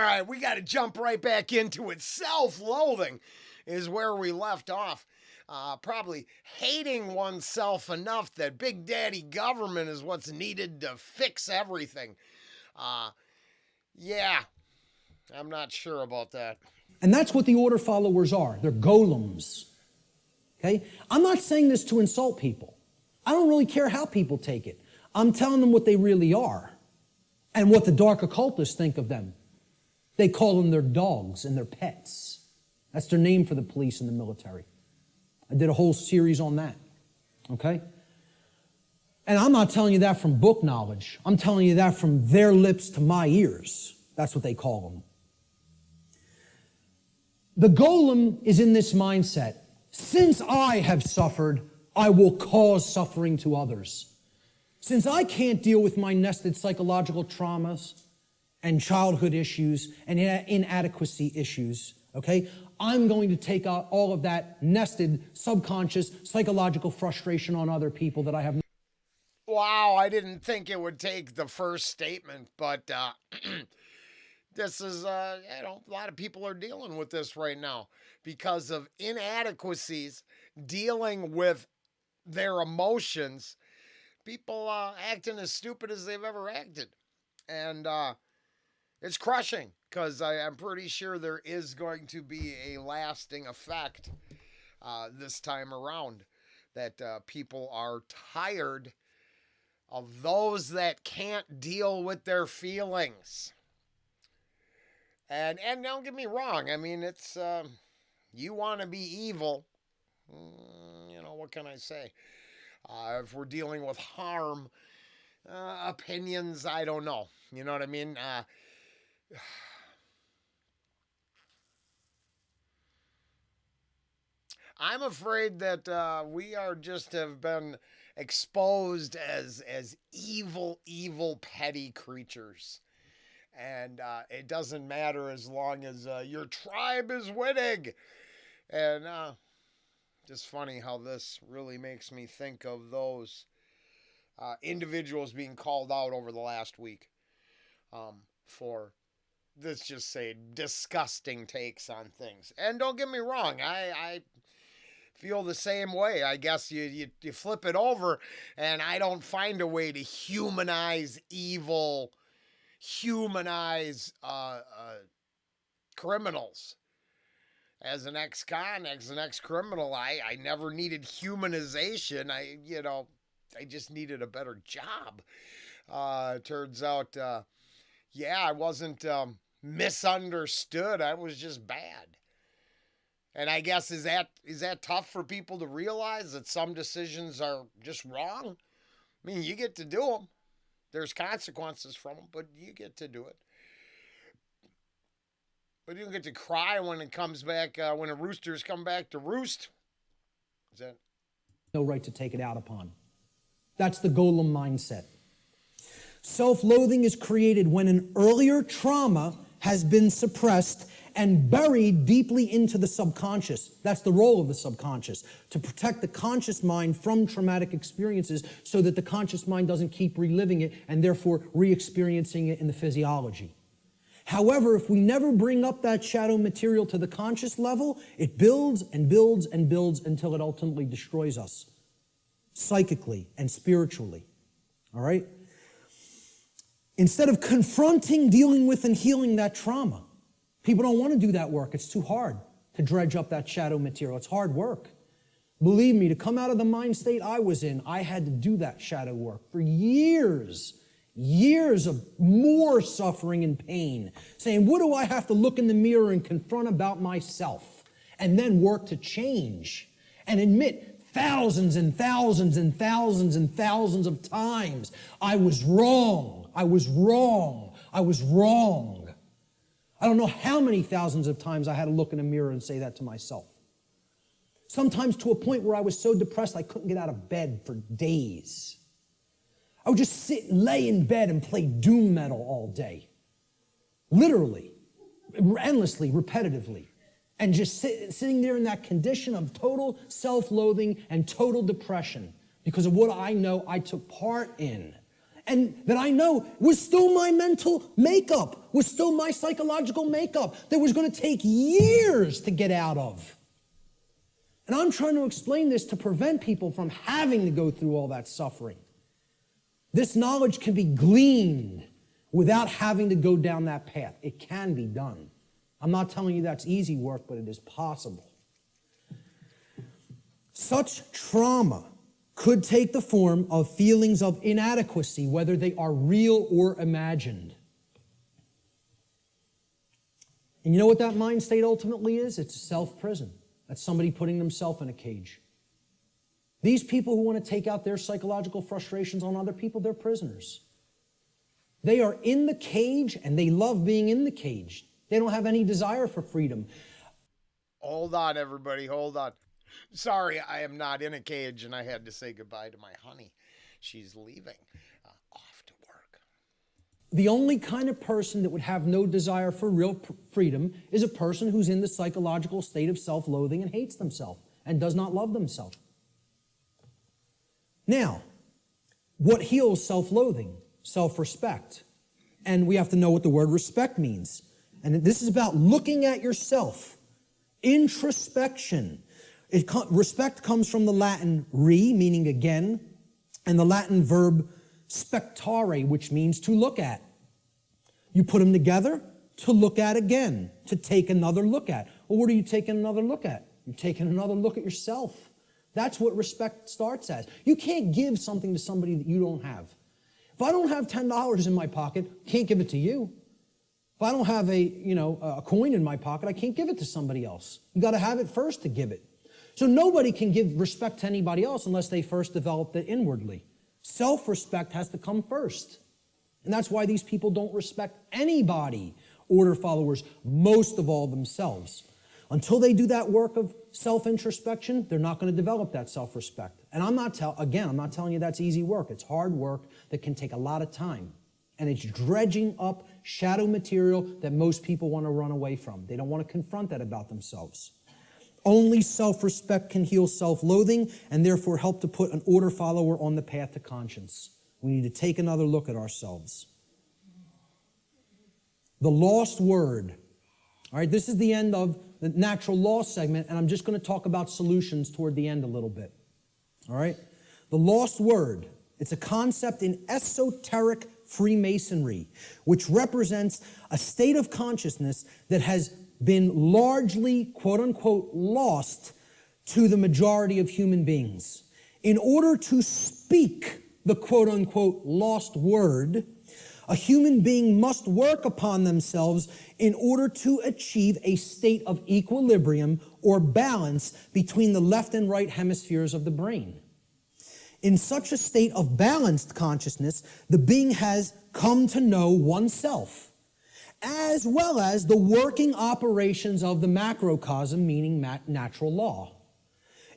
right, we got to jump right back into it. Self-loathing is where we left off. Probably hating oneself enough that Big Daddy government is what's needed to fix everything. Yeah, I'm not sure about that. And that's what the order followers are. They're golems. Okay? I'm not saying this to insult people. I don't really care how people take it. I'm telling them what they really are and what the dark occultists think of them. They call them their dogs and their pets. That's their name for the police and the military. I did a whole series on that. Okay? And I'm not telling you that from book knowledge. I'm telling you that from their lips to my ears. That's what they call them. The golem is in this mindset. Since I have suffered, I will cause suffering to others. Since I can't deal with my nested psychological traumas and childhood issues and inadequacy issues, okay, I'm going to take out all of that nested subconscious psychological frustration on other people that I have. Wow, I didn't think it would take the first statement, but this is, a lot of people are dealing with this right now because of inadequacies, dealing with their emotions, people acting as stupid as they've ever acted. And it's crushing because I'm pretty sure there is going to be a lasting effect this time around, that people are tired of those that can't deal with their feelings. And don't get me wrong. I mean, it's you want to be evil. What can I say? If we're dealing with harm, opinions, I don't know. You know what I mean? I'm afraid that we are just have been exposed as evil, petty creatures. And it doesn't matter as long as your tribe is winning. And just funny how this really makes me think of those individuals being called out over the last week for, let's just say, disgusting takes on things. And don't get me wrong, I feel the same way. I guess you flip it over, and I don't find a way to humanize evil, humanize criminals. As an ex-con, as an ex-criminal, I never needed humanization. I just needed a better job. Turns out, I wasn't misunderstood. I was just bad. And I guess is that tough for people to realize, that some decisions are just wrong? I mean, you get to do them. There's consequences from them, but you get to do it. But you don't get to cry when it comes back, when the roosters come back to roost. Is that? No right to take it out upon. That's the golem mindset. Self-loathing is created when an earlier trauma has been suppressed and buried deeply into the subconscious. That's the role of the subconscious, to protect the conscious mind from traumatic experiences so that the conscious mind doesn't keep reliving it and therefore re-experiencing it in the physiology. However, if we never bring up that shadow material to the conscious level, it builds and builds and builds until it ultimately destroys us, psychically and spiritually. All right? Instead of confronting, dealing with, and healing that trauma, people don't want to do that work. It's too hard to dredge up that shadow material. It's hard work. Believe me, to come out of the mind state I was in, I had to do that shadow work for years of more suffering and pain, saying, what do I have to look in the mirror and confront about myself? And then work to change and admit thousands and thousands and thousands and thousands of times, I was wrong, I was wrong, I was wrong. I don't know how many thousands of times I had to look in a mirror and say that to myself. Sometimes to a point where I was so depressed I couldn't get out of bed for days. I would just sit and lay in bed and play doom metal all day. Literally, endlessly, repetitively. And just sitting there in that condition of total self-loathing and total depression because of what I know I took part in. and that I know was still my mental makeup, was still my psychological makeup that was going to take years to get out of. And I'm trying to explain this to prevent people from having to go through all that suffering. This knowledge can be gleaned without having to go down that path. It can be done. I'm not telling you that's easy work, but it is possible. Such trauma could take the form of feelings of inadequacy, whether they are real or imagined. And you know what that mind state ultimately is? It's a self-prison. That's somebody putting themselves in a cage. These people who want to take out their psychological frustrations on other people, they're prisoners. They are in the cage, and they love being in the cage. They don't have any desire for freedom. Hold on, everybody. Hold on. Sorry, I am not in a cage, and I had to say goodbye to my honey. She's leaving off to work. The only kind of person that would have no desire for real freedom is a person who's in the psychological state of self-loathing and hates themselves and does not love themselves. Now, what heals self-loathing? Self-respect. And we have to know what the word respect means. And this is about looking at yourself. Introspection. Respect comes from the Latin re, meaning again, and the Latin verb spectare, which means to look at. You put them together, to look at again, to take another look at. Well, what are you taking another look at? You're taking another look at yourself. That's what respect starts as. You can't give something to somebody that you don't have. If I don't have $10 in my pocket, I can't give it to you. If I don't have a coin in my pocket, I can't give it to somebody else. You got to have it first to give it. So nobody can give respect to anybody else unless they first developed it inwardly. Self-respect has to come first. And that's why these people don't respect anybody, order followers, most of all themselves. Until they do that work of self-introspection, they're not going to develop that self-respect. And I'm not telling you that's easy work. It's hard work that can take a lot of time. And it's dredging up shadow material that most people want to run away from. They don't want to confront that about themselves. Only self-respect can heal self-loathing and therefore help to put an order follower on the path to conscience. We need to take another look at ourselves. The lost word. All right, this is the end of the natural law segment, and I'm just going to talk about solutions toward the end a little bit. All right? The lost word. It's a concept in esoteric Freemasonry, which represents a state of consciousness that has been largely, quote-unquote, lost to the majority of human beings. In order to speak the quote-unquote lost word, a human being must work upon themselves in order to achieve a state of equilibrium or balance between the left and right hemispheres of the brain. In such a state of balanced consciousness, the being has come to know oneself, as well as the working operations of the macrocosm, meaning natural law.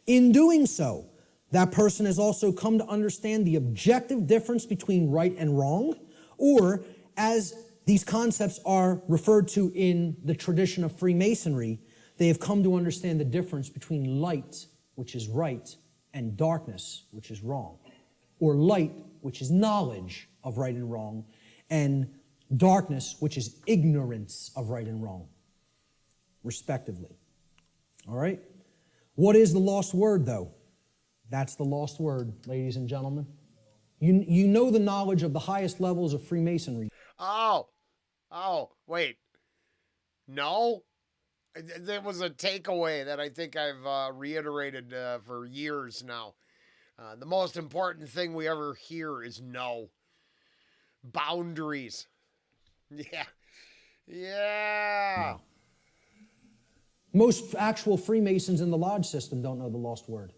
In doing so, that person has also come to understand the objective difference between right and wrong, or as these concepts are referred to in the tradition of Freemasonry, they have come to understand the difference between light, which is right, and darkness, which is wrong. Or light, which is knowledge of right and wrong, and darkness, which is ignorance of right and wrong, respectively. All right? What is the lost word, though? That's the lost word, ladies and gentlemen. You know the knowledge of the highest levels of Freemasonry. Oh, wait. No? There was a takeaway that I think I've reiterated for years now. The most important thing we ever hear is no. Boundaries. Yeah. No. Most actual Freemasons in the lodge system don't know the lost word.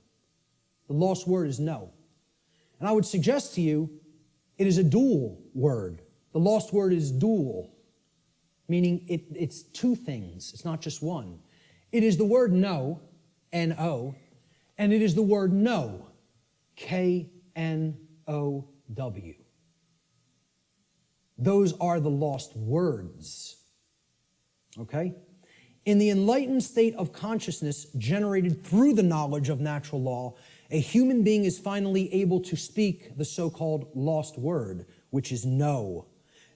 The lost word is no. And I would suggest to you, it is a dual word. The lost word is dual, meaning it's two things. It's not just one. It is the word no, N-O, and it is the word know, K-N-O-W. Those are the lost words. Okay? In the enlightened state of consciousness generated through the knowledge of natural law, a human being is finally able to speak the so-called lost word, which is no.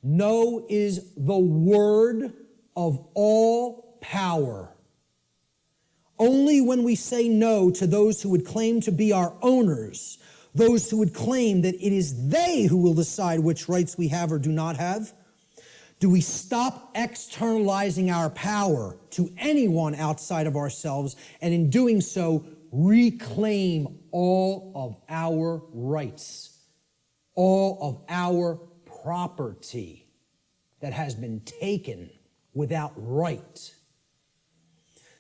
No is the word of all power. Only when we say no to those who would claim to be our owners, those who would claim that it is they who will decide which rights we have or do not have, do we stop externalizing our power to anyone outside of ourselves, and in doing so, reclaim all of our rights, all of our property that has been taken without right.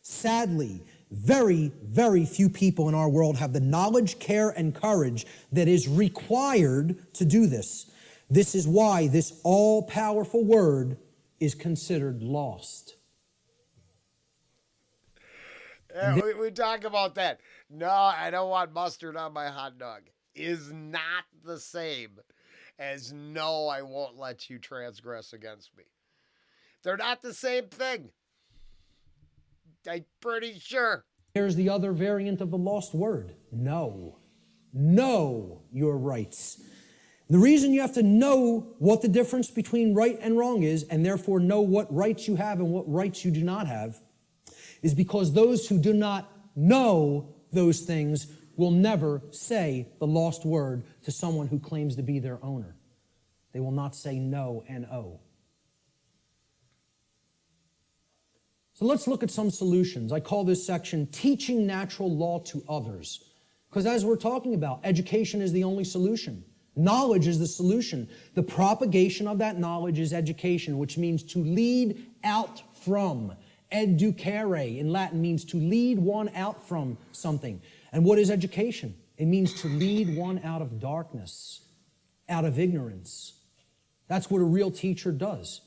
Sadly, very, very few people in our world have the knowledge, care, and courage that is required to do this. This is why this all-powerful word is considered lost. Yeah, we talk about that. No, I don't want mustard on my hot dog. Is not the same as no, I won't let you transgress against me. They're not the same thing. I'm pretty sure. Here's the other variant of the lost word. No. Know your rights. The reason you have to know what the difference between right and wrong is, and therefore know what rights you have and what rights you do not have, is because those who do not know those things will never say the lost word to someone who claims to be their owner. They will not say no and oh. So let's look at some solutions. I call this section Teaching Natural Law to Others. Because as we're talking about, education is the only solution. Knowledge is the solution. The propagation of that knowledge is education, which means to lead out from. Educere in Latin means to lead one out from something. And what is education? It means to lead one out of darkness, out of ignorance. That's what a real teacher does.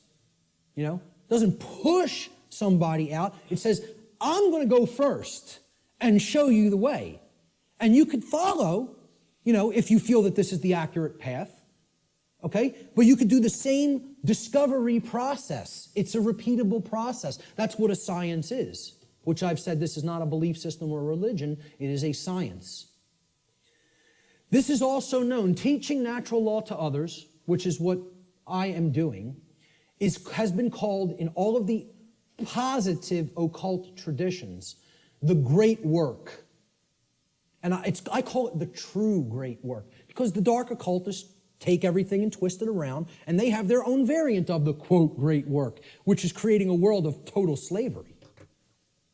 You know, doesn't push somebody out. It says, I'm going to go first and show you the way. And you could follow, you know, if you feel that this is the accurate path. Okay? But you could do the same discovery process. It's a repeatable process. That's what a science is, which I've said this is not a belief system or a religion. It is a science. This is also known, teaching natural law to others, which is what I am doing, has been called in all of the positive occult traditions the great work. And I call it the true great work, because the dark occultists take everything and twist it around, and they have their own variant of the, quote, great work, which is creating a world of total slavery.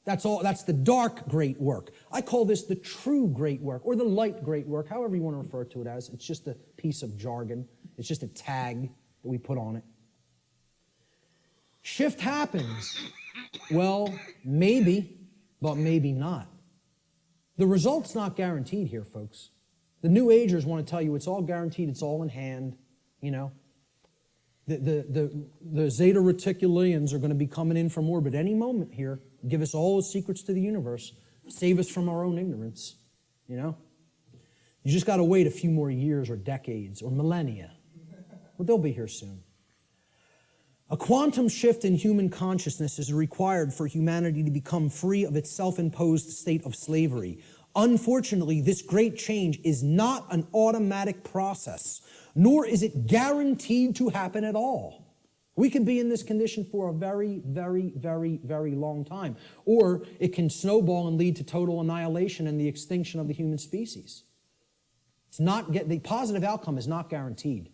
That's the dark great work. I call this the true great work, or the light great work, however you want to refer to it as. It's just a piece of jargon. It's just a tag that we put on it. Shift happens. Well, maybe, but maybe not. The result's not guaranteed here, folks. The New Agers want to tell you it's all guaranteed, it's all in hand, you know. The Zeta Reticulians are going to be coming in from orbit any moment here, give us all the secrets to the universe, save us from our own ignorance, you know. You just got to wait a few more years or decades or millennia. But they'll be here soon. A quantum shift in human consciousness is required for humanity to become free of its self-imposed state of slavery. Unfortunately, this great change is not an automatic process, nor is it guaranteed to happen at all. We can be in this condition for a very, very, very, very long time, or it can snowball and lead to total annihilation and the extinction of the human species. The positive outcome is not guaranteed.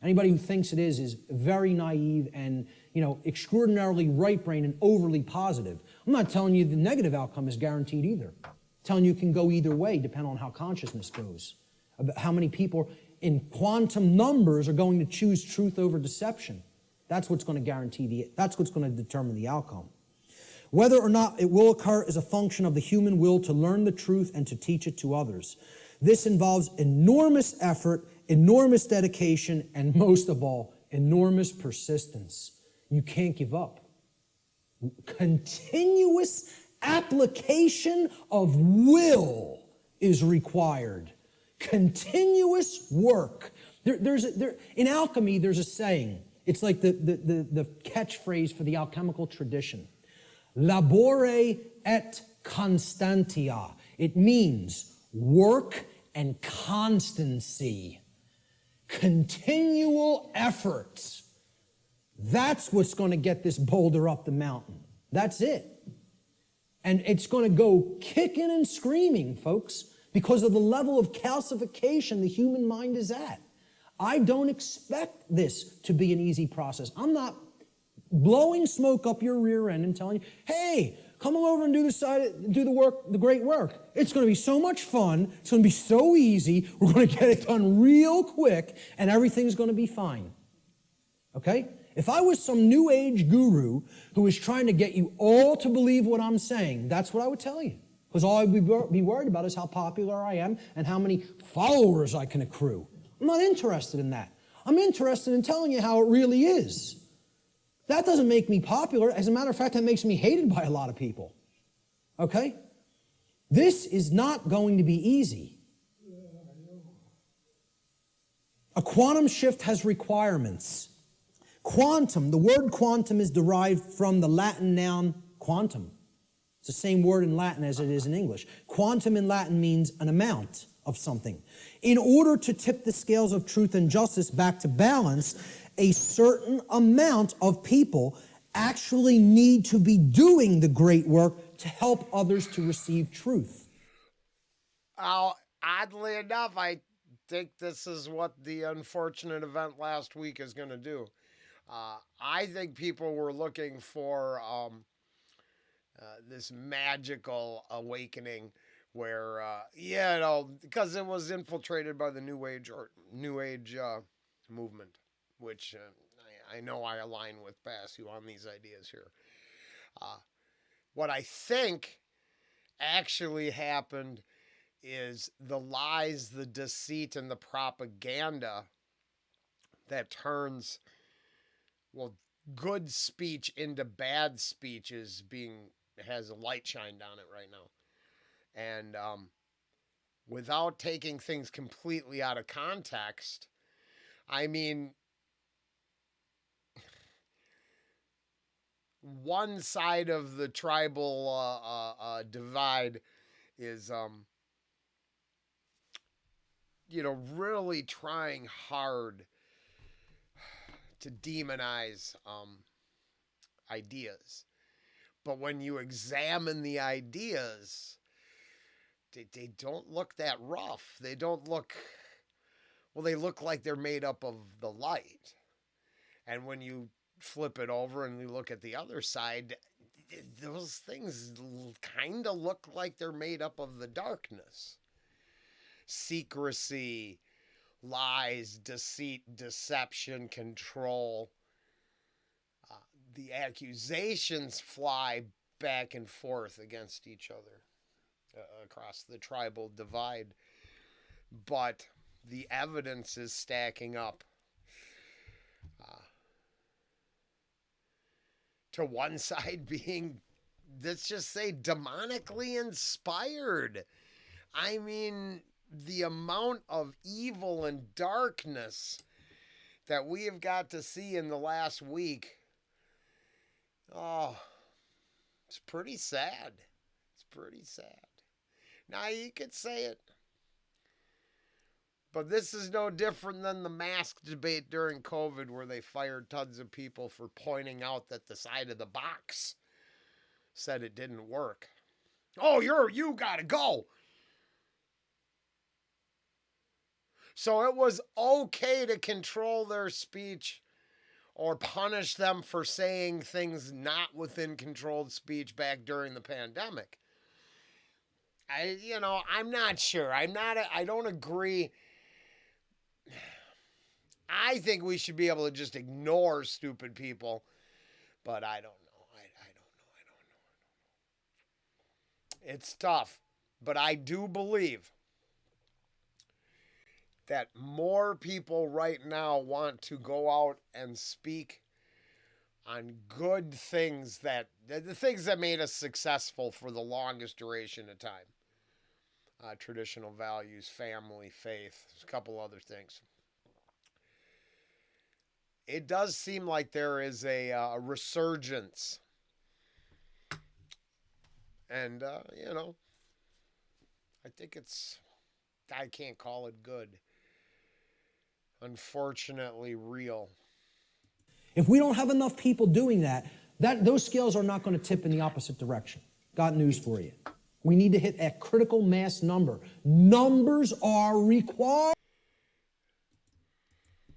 Anybody who thinks it is very naive and, you know, extraordinarily right-brained and overly positive. I'm not telling you the negative outcome is guaranteed either. I'm telling you it can go either way, depending on how consciousness goes. About how many people in quantum numbers are going to choose truth over deception. That's what's going to that's what's going to determine the outcome. Whether or not it will occur is a function of the human will to learn the truth and to teach it to others. This involves enormous effort, enormous dedication, and most of all, enormous persistence. You can't give up. Continuous application of will is required. Continuous work. In alchemy, there's a saying. It's like the catchphrase for the alchemical tradition. Labore et constantia. It means work and constancy. Continual effort. That's what's going to get this boulder up the mountain. That's it. And it's going to go kicking and screaming, folks, because of the level of calcification the human mind is at. I don't expect this to be an easy process. I'm not blowing smoke up your rear end and telling you, hey, come over and do the work, the great work. It's going to be so much fun. It's going to be so easy. We're going to get it done real quick, and everything's going to be fine. Okay? If I was some new age guru who was trying to get you all to believe what I'm saying, that's what I would tell you. Because all I'd be worried about is how popular I am and how many followers I can accrue. I'm not interested in that. I'm interested in telling you how it really is. That doesn't make me popular. As a matter of fact, that makes me hated by a lot of people. Okay? This is not going to be easy. A quantum shift has requirements. Quantum, the word quantum is derived from the Latin noun quantum. It's the same word in Latin as it is in English. Quantum in Latin means an amount of something. In order to tip the scales of truth and justice back to balance, a certain amount of people actually need to be doing the great work to help others to receive truth. Oddly enough, I think this is what the unfortunate event last week is going to do. I think people were looking for this magical awakening where, because it was infiltrated by the New Age movement, which I know I align with Passio on these ideas here. What I think actually happened is the lies, the deceit, and the propaganda that turns, good speech into bad speech has a light shined on it right now. And without taking things completely out of context, I mean, one side of the tribal divide is, really trying hard to demonize ideas. But when you examine the ideas, they don't look that rough. They don't look, they look like they're made up of the light. And when you flip it over and you look at the other side, those things kind of look like they're made up of the darkness. Secrecy, lies, deceit, deception, control. The accusations fly back and forth against each other across the tribal divide. But the evidence is stacking up to one side being, let's just say, demonically inspired. I mean, the amount of evil and darkness that we have got to see in the last week, it's pretty sad. It's pretty sad. Now, you could say it, but this is no different than the mask debate during COVID, where they fired tons of people for pointing out that the side of the box said it didn't work. Oh, you gotta go. So it was okay to control their speech or punish them for saying things not within controlled speech back during the pandemic. I'm not sure. I don't agree. I think we should be able to just ignore stupid people, but I don't know. I don't know. It's tough, but I do believe that more people right now want to go out and speak on good things, that the things that made us successful for the longest duration of time. Traditional values, family, faith, a couple other things. It does seem like there is a resurgence. And, I think I can't call it good. unfortunately real. If we don't have enough people doing that, those scales are not going to tip in the opposite direction. Got news for you. We need to hit a critical mass number. Numbers are required.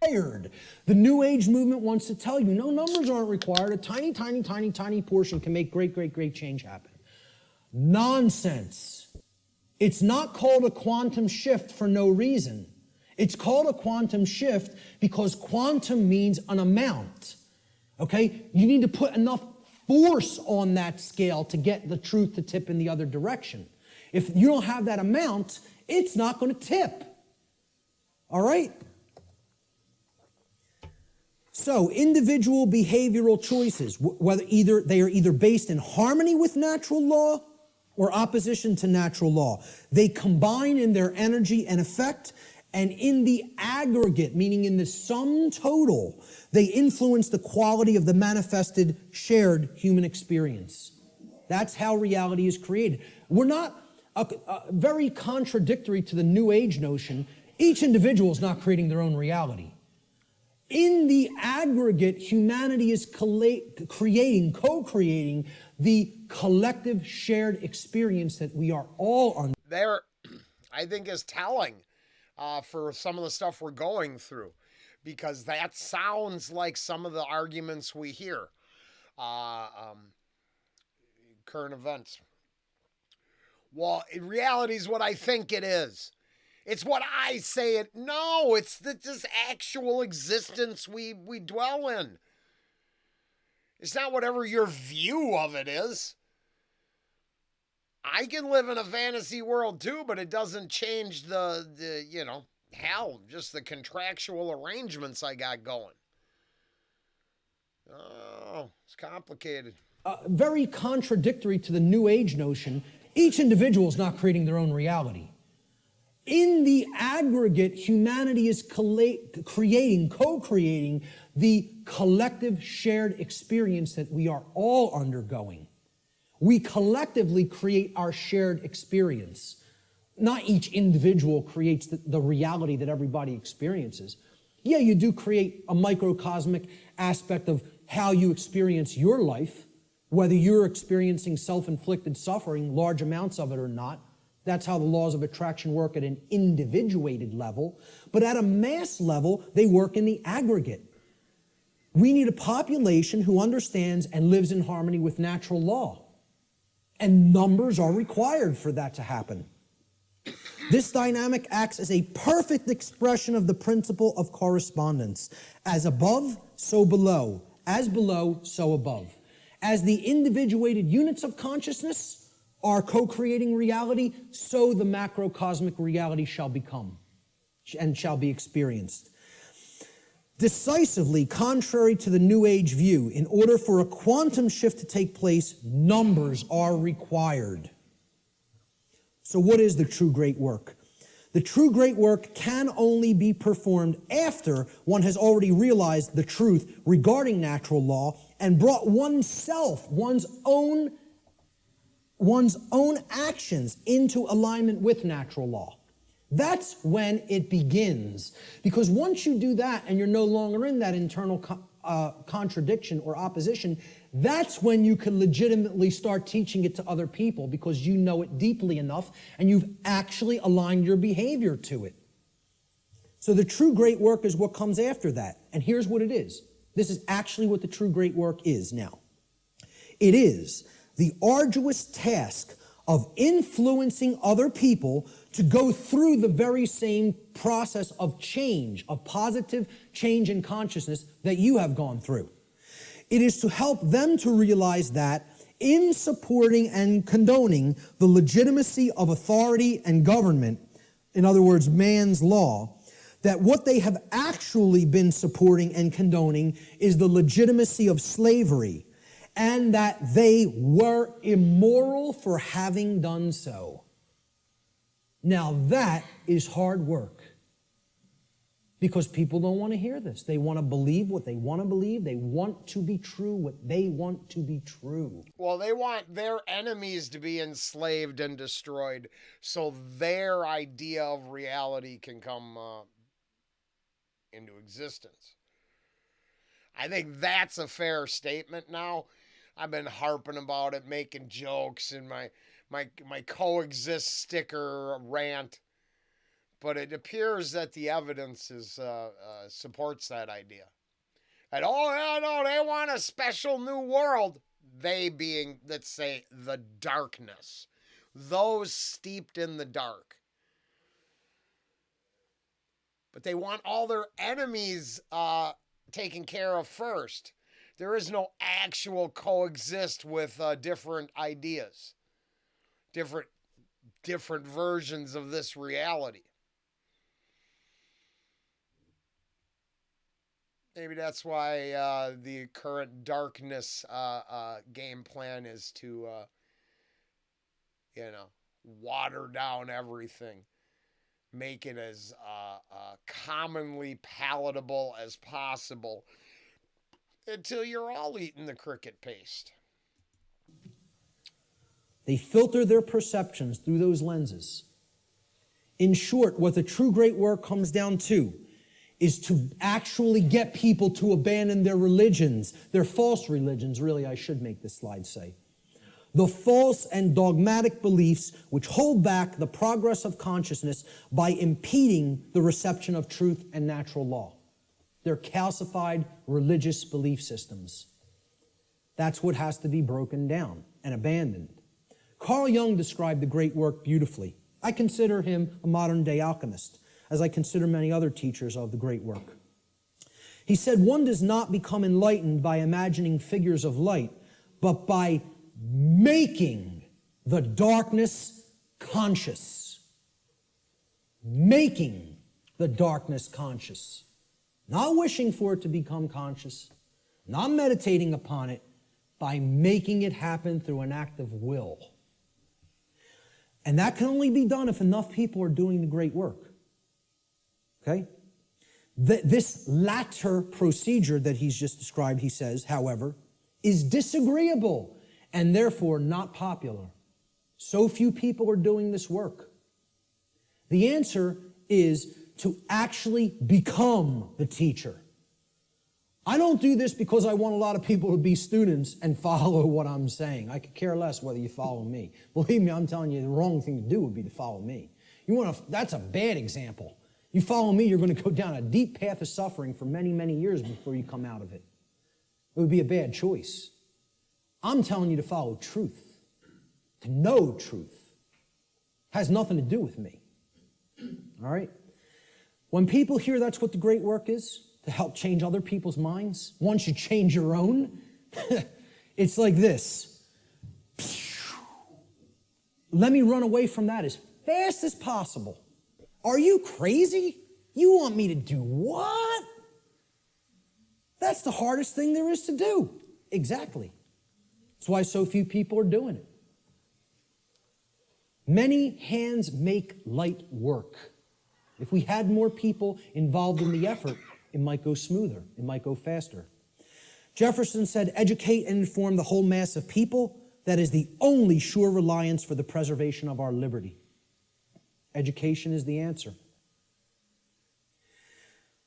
The New Age movement wants to tell you, no, numbers aren't required. A tiny, tiny, tiny, tiny portion can make great, great, great change happen. Nonsense. It's not called a quantum shift for no reason. It's called a quantum shift because quantum means an amount. Okay? You need to put enough force on that scale to get the truth to tip in the other direction. If you don't have that amount, it's not going to tip. All right? So, individual behavioral choices, whether they are either based in harmony with natural law or opposition to natural law. They combine in their energy and effect, and in the aggregate, meaning in the sum total, they influence the quality of the manifested shared human experience. That's how reality is created. We're not very contradictory to the New Age notion. Each individual is not creating their own reality. In the aggregate, humanity is co-creating the collective shared experience that we are all on. There, I think, is telling for some of the stuff we're going through, because that sounds like some of the arguments we hear. Current events. Well, in reality is what I think it is. It's what I say it. No, it's this actual existence we dwell in. It's not whatever your view of it is. I can live in a fantasy world too, but it doesn't change the hell, just the contractual arrangements I got going. Oh, it's complicated. Very contradictory to the New Age notion. Each individual is not creating their own reality. In the aggregate, humanity is co-creating the collective shared experience that we are all undergoing. We collectively create our shared experience. Not each individual creates the reality that everybody experiences. Yeah, you do create a microcosmic aspect of how you experience your life, whether you're experiencing self-inflicted suffering, large amounts of it or not. That's how the laws of attraction work at an individuated level. But at a mass level, they work in the aggregate. We need a population who understands and lives in harmony with natural law. And numbers are required for that to happen. This dynamic acts as a perfect expression of the principle of correspondence. As above, so below. As below, so above. As the individuated units of consciousness are co-creating reality, so the macrocosmic reality shall become and shall be experienced. Decisively contrary to the New Age view, in order for a quantum shift to take place, numbers are required. So what is the true great work? The true great work can only be performed after one has already realized the truth regarding natural law and brought oneself, one's own actions into alignment with natural law. That's when it begins. Because once you do that and you're no longer in that internal contradiction or opposition, that's when you can legitimately start teaching it to other people, because you know it deeply enough and you've actually aligned your behavior to it. So the true great work is what comes after that. And here's what it is. This is actually what the true great work is now. It is the arduous task of influencing other people to go through the very same process of change, of positive change in consciousness that you have gone through. It is to help them to realize that in supporting and condoning the legitimacy of authority and government, in other words, man's law, that what they have actually been supporting and condoning is the legitimacy of slavery, and that they were immoral for having done so. Now that is hard work, because people don't want to hear this. They want to believe what they want to believe. They want to be true what they want to be true. Well, they want their enemies to be enslaved and destroyed so their idea of reality can come into existence. I think that's a fair statement now. I've been harping about it, making jokes in my coexist sticker rant, but it appears that the evidence supports that idea. And oh yeah, no, they want a special new world. They being, let's say, the darkness, those steeped in the dark. But they want all their enemies taken care of first. There is no actual coexist with different ideas, different versions of this reality. Maybe that's why the current darkness game plan is to, water down everything, make it as commonly palatable as possible until you're all eating the cricket paste. They filter their perceptions through those lenses. In short, what the true great work comes down to is to actually get people to abandon their religions, their false religions, really, I should make this slide say. The false and dogmatic beliefs which hold back the progress of consciousness by impeding the reception of truth and natural law. They're calcified religious belief systems. That's what has to be broken down and abandoned. Carl Jung described the great work beautifully. I consider him a modern-day alchemist, as I consider many other teachers of the great work. He said, one does not become enlightened by imagining figures of light, but by making the darkness conscious. Making the darkness conscious. Not wishing for it to become conscious, not meditating upon it, by making it happen through an act of will. And that can only be done if enough people are doing the great work. Okay? This latter procedure that he's just described, he says, however, is disagreeable and therefore not popular. So few people are doing this work. The answer is to actually become the teacher. I don't do this because I want a lot of people to be students and follow what I'm saying. I could care less whether you follow me. Believe me, I'm telling you, the wrong thing to do would be to follow me. That's a bad example. You follow me, you're going to go down a deep path of suffering for many, many years before you come out of it. It would be a bad choice. I'm telling you to follow truth, to know truth. Has nothing to do with me. All right? When people hear that's what the great work is, to help change other people's minds, once you change your own, it's like this. Let me run away from that as fast as possible. Are you crazy? You want me to do what? That's the hardest thing there is to do. Exactly. That's why so few people are doing it. Many hands make light work. If we had more people involved in the effort, it might go smoother. It might go faster. Jefferson said, educate and inform the whole mass of people. That is the only sure reliance for the preservation of our liberty. Education is the answer.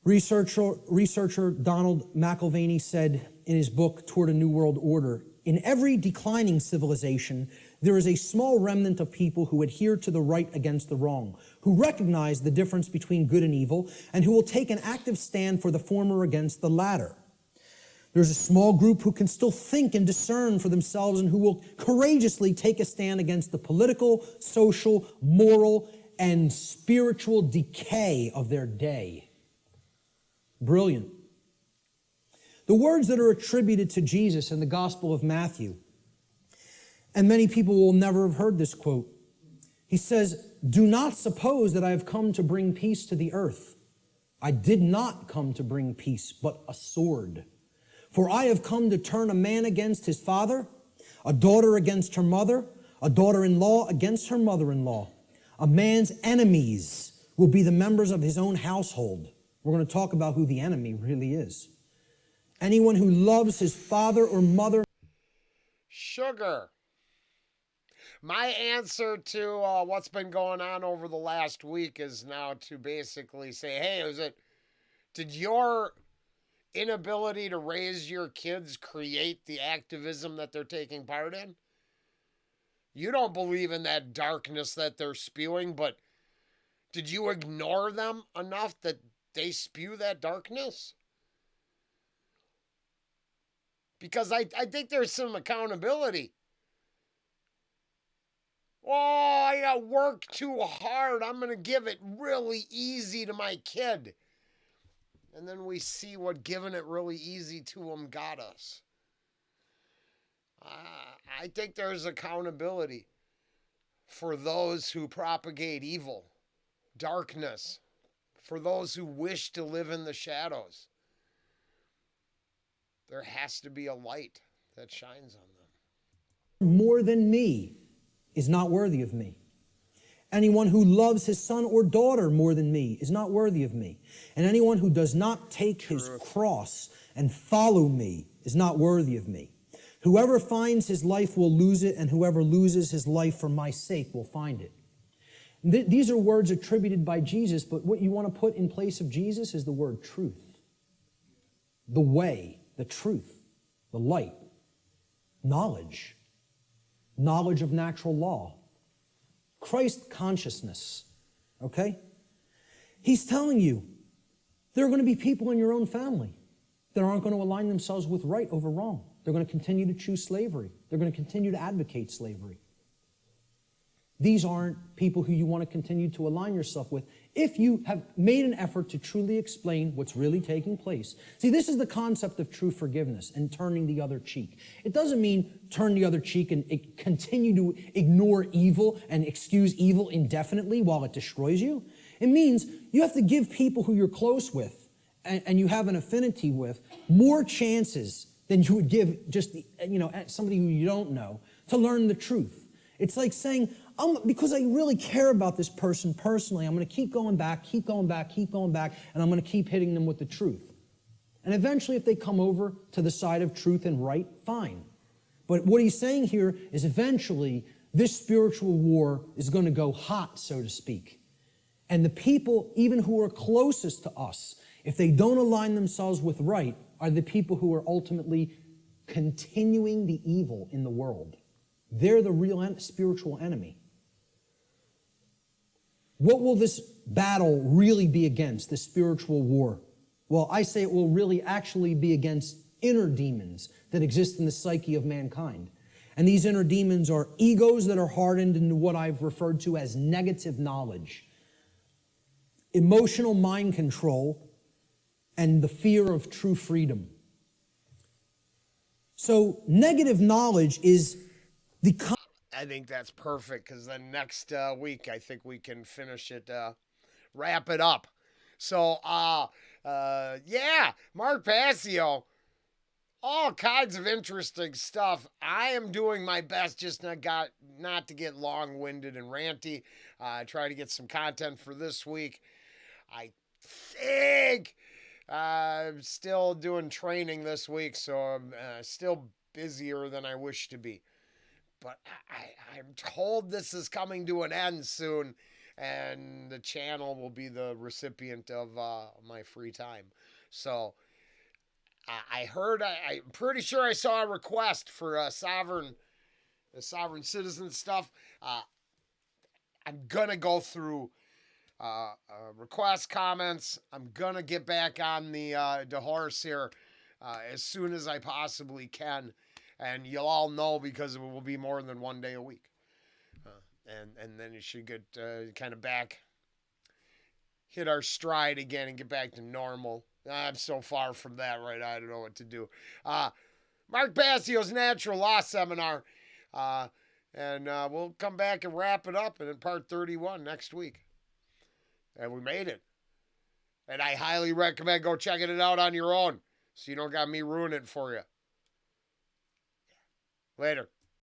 Researcher Donald McIlvaney said in his book, Toward a New World Order, in every declining civilization, there is a small remnant of people who adhere to the right against the wrong, who recognize the difference between good and evil, and who will take an active stand for the former against the latter. There's a small group who can still think and discern for themselves and who will courageously take a stand against the political, social, moral, and spiritual decay of their day. Brilliant. The words that are attributed to Jesus in the Gospel of Matthew, and many people will never have heard this quote. He says, do not suppose that I have come to bring peace to the earth. I did not come to bring peace, but a sword. For I have come to turn a man against his father, a daughter against her mother, a daughter-in-law against her mother-in-law. A man's enemies will be the members of his own household. We're going to talk about who the enemy really is. Anyone who loves his father or mother. Sugar. My answer to what's been going on over the last week is now to basically say, hey, Did your inability to raise your kids create the activism that they're taking part in? You don't believe in that darkness that they're spewing, but did you ignore them enough that they spew that darkness? Because I think there's some accountability. Oh, I work too hard. I'm going to give it really easy to my kid. And then we see what giving it really easy to them got us. I think there's accountability for those who propagate evil, darkness, for those who wish to live in the shadows. There has to be a light that shines on them. More than me is not worthy of me. Anyone who loves his son or daughter more than me is not worthy of me. And anyone who does not take his cross and follow me is not worthy of me. Whoever finds his life will lose it, and whoever loses his life for my sake will find it. These are words attributed by Jesus, but what you want to put in place of Jesus is the word truth. The way, the truth, the light, knowledge, knowledge of natural law, Christ consciousness, okay? He's telling you there are going to be people in your own family that aren't going to align themselves with right over wrong. They're going to continue to choose slavery. They're going to continue to advocate slavery. These aren't people who you want to continue to align yourself with if you have made an effort to truly explain what's really taking place. See, this is the concept of true forgiveness and turning the other cheek. It doesn't mean turn the other cheek and continue to ignore evil and excuse evil indefinitely while it destroys you. It means you have to give people who you're close with and you have an affinity with more chances than you would give just somebody who you don't know to learn the truth. It's like saying, because I really care about this person personally, I'm going to keep going back, and I'm going to keep hitting them with the truth. And eventually, if they come over to the side of truth and right, fine. But what he's saying here is eventually, this spiritual war is going to go hot, so to speak. And the people, even who are closest to us, if they don't align themselves with right, are the people who are ultimately continuing the evil in the world. They're the real spiritual enemy. What will this battle really be against, this spiritual war? Well, I say it will really actually be against inner demons that exist in the psyche of mankind. And these inner demons are egos that are hardened into what I've referred to as negative knowledge, emotional mind control, and the fear of true freedom. So negative knowledge is the... I think that's perfect, because then next week I think we can finish it, wrap it up. So, yeah, Mark Passio, all kinds of interesting stuff. I am doing my best just not to get long-winded and ranty. Try to get some content for this week. I think I'm still doing training this week, so I'm still busier than I wish to be. But I'm told this is coming to an end soon, and the channel will be the recipient of my free time. So I heard, I'm pretty sure I saw a request for sovereign citizen stuff. I'm going to go through request comments. I'm going to get back on the horse here as soon as I possibly can. And you'll all know, because it will be more than one day a week. And then it should get kind of hit our stride again and get back to normal. I'm so far from that, right? I don't know what to do. Mark Passio's Natural Law Seminar. And we'll come back and wrap it up in part 31 next week. And we made it. And I highly recommend go checking it out on your own, so you don't got me ruin it for you. Later.